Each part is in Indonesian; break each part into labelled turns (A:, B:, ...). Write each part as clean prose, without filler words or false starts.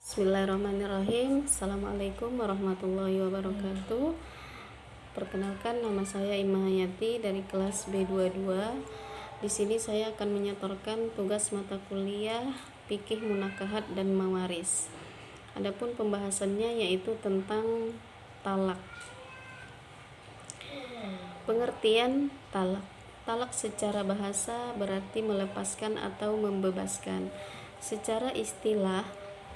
A: Bismillahirrahmanirrahim. Assalamualaikum warahmatullahi wabarakatuh. Perkenalkan, nama saya Ima Hayati dari kelas B22. Di sini saya akan menyetorkan tugas mata kuliah Fikih Munakahat dan Mawaris. Adapun pembahasannya yaitu tentang talak. Pengertian talak. Talak secara bahasa berarti melepaskan atau membebaskan. Secara istilah,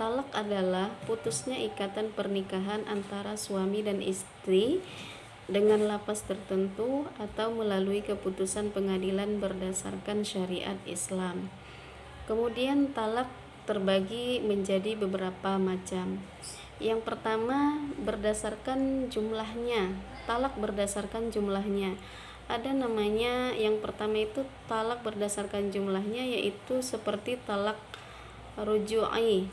A: talak adalah putusnya ikatan pernikahan antara suami dan istri dengan lapas tertentu atau melalui keputusan pengadilan berdasarkan syariat Islam. Kemudian talak terbagi menjadi beberapa macam. Yang pertama, berdasarkan jumlahnya. Talak berdasarkan jumlahnya. Ada namanya, yang pertama itu talak berdasarkan jumlahnya, yaitu seperti talak ruju'i,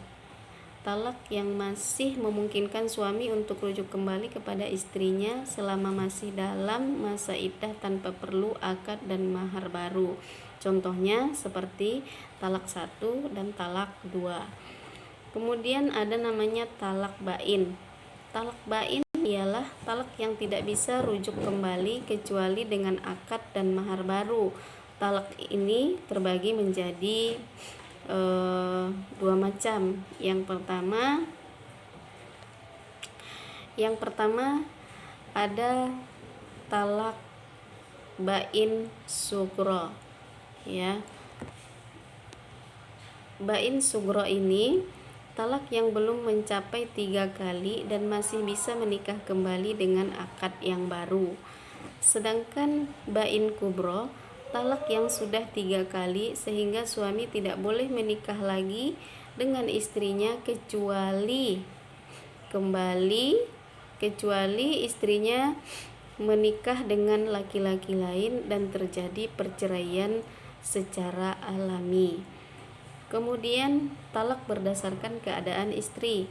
A: talak yang masih memungkinkan suami untuk rujuk kembali kepada istrinya selama masih dalam masa iddah tanpa perlu akad dan mahar baru. Contohnya seperti talak 1 dan talak 2. Kemudian ada namanya talak bain. Talak bain ialah talak yang tidak bisa rujuk kembali kecuali dengan akad dan mahar baru. Talak ini terbagi menjadi dua macam. Yang pertama ada talak bain sugro, ya. Bain sugro ini talak yang belum mencapai 3 kali dan masih bisa menikah kembali dengan akad yang baru. Sedangkan bain kubro, talak yang sudah 3 kali sehingga suami tidak boleh menikah lagi dengan istrinya kecuali istrinya menikah dengan laki-laki lain dan terjadi perceraian secara alami. Kemudian talak berdasarkan keadaan istri.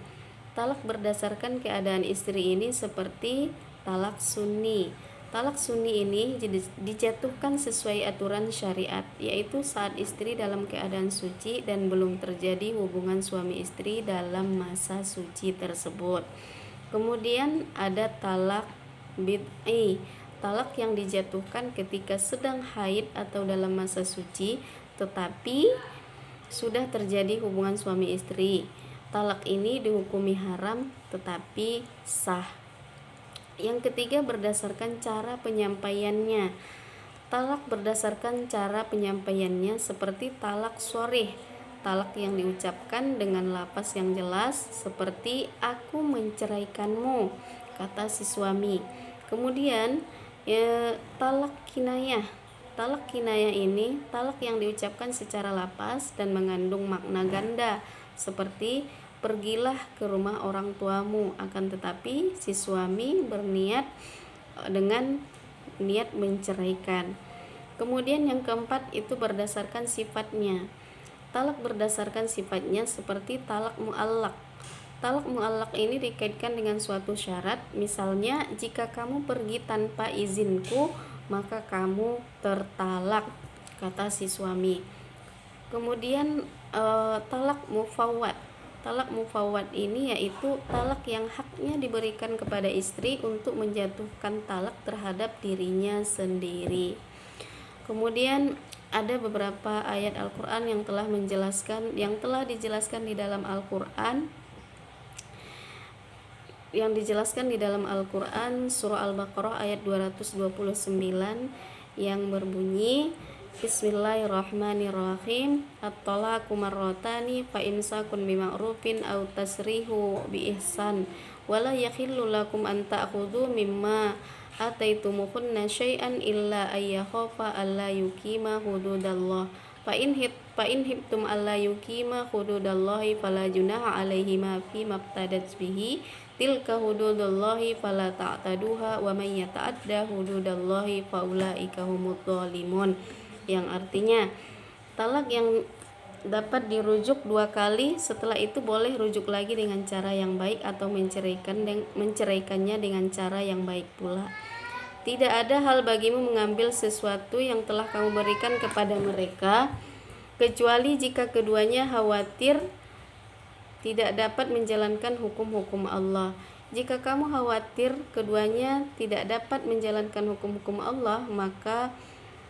A: Talak berdasarkan keadaan istri ini seperti talak sunni. Talak sunni ini dijatuhkan sesuai aturan syariat, yaitu saat istri dalam keadaan suci dan belum terjadi hubungan suami istri dalam masa suci tersebut. Kemudian ada talak bid'i, talak yang dijatuhkan ketika sedang haid atau dalam masa suci tetapi sudah terjadi hubungan suami istri. Talak ini dihukumi haram tetapi sah. Yang ketiga, berdasarkan cara penyampaiannya. Talak berdasarkan cara penyampaiannya seperti talak sharih, talak yang diucapkan dengan lafaz yang jelas seperti aku menceraikanmu, kata si suami. Kemudian talak kinayah. Talak kinayah ini talak yang diucapkan secara lafaz dan mengandung makna ganda seperti pergilah ke rumah orang tuamu, akan tetapi si suami berniat dengan niat menceraikan. Kemudian yang keempat itu berdasarkan sifatnya. Talak berdasarkan sifatnya seperti talak mu'allaq. Talak mu'allaq ini dikaitkan dengan suatu syarat, misalnya jika kamu pergi tanpa izinku maka kamu tertalak, kata si suami. Kemudian talak mufawwad. Talak mufawwad ini yaitu talak yang haknya diberikan kepada istri untuk menjatuhkan talak terhadap dirinya sendiri. Kemudian ada beberapa ayat Al-Qur'an yang telah dijelaskan di dalam Al-Qur'an, surah Al-Baqarah ayat 229 yang berbunyi Bismillahirrahmanirrahim. At-talaqu marratani fa imsakun bima'rufin aw tasrihu bi ihsan wala yakhillu lakum an ta'khudhu mimma ataitumuhunna syai'an illa ayyakhafa alla yuqima hududallah fa in hibtum alla yuqima hududallahi fala junaha alaihima fi mabtadat bihi tilka hududullahi fala ta'taduha wa may yata'adda hududallahi faulaika humudz zalimun, yang artinya talak yang dapat dirujuk 2 kali, setelah itu boleh rujuk lagi dengan cara yang baik atau menceraikannya dengan cara yang baik pula. Tidak ada hal bagimu mengambil sesuatu yang telah kamu berikan kepada mereka kecuali jika keduanya khawatir tidak dapat menjalankan hukum-hukum Allah. Jika kamu khawatir keduanya tidak dapat menjalankan hukum-hukum Allah, maka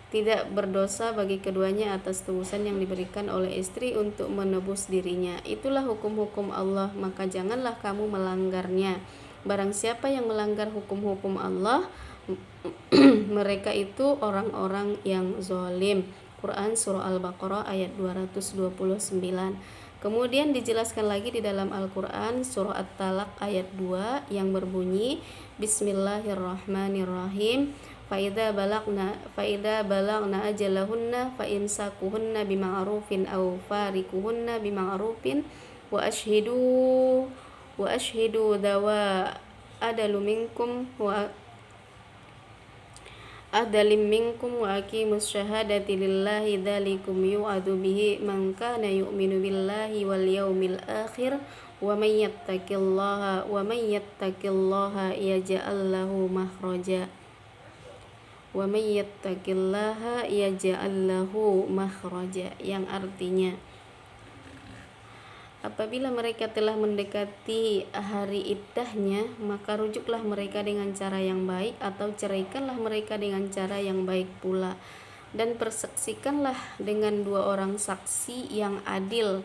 A: tidak berdosa bagi keduanya atas tebusan yang diberikan oleh istri untuk menebus dirinya. Itulah hukum-hukum Allah, maka janganlah kamu melanggarnya. Barang siapa yang melanggar hukum-hukum Allah, mereka itu orang-orang yang zalim. Quran Surah Al-Baqarah ayat 229. Kemudian dijelaskan lagi di dalam Al-Quran Surah At-Talaq ayat 2 yang berbunyi Bismillahirrahmanirrahim. Faida balagna ajalahunna fa imsakuhunna bima'rufin aw farikuhunna bima'rufin wa ashhidu dawa adalu minkum wa adalim minkum wa aqimus syahadati lillahi dzalikum yu'adu bihi man kana yu'minu billahi wal yaumil akhir wa may yattaqillaha yaj'al lahu makhraja yang artinya apabila mereka telah mendekati hari iddahnya, maka rujuklah mereka dengan cara yang baik atau ceraikanlah mereka dengan cara yang baik pula, dan persaksikanlah dengan 2 orang saksi yang adil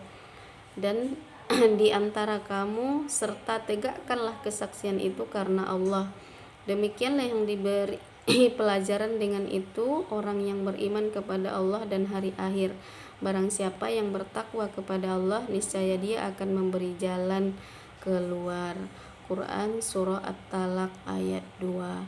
A: dan di antara kamu, serta tegakkanlah kesaksian itu karena Allah. Demikianlah yang diberi pelajaran dengan itu orang yang beriman kepada Allah dan hari akhir. Barang siapa yang bertakwa kepada Allah, niscaya dia akan memberi jalan keluar. Quran Surah At-Talaq ayat 2.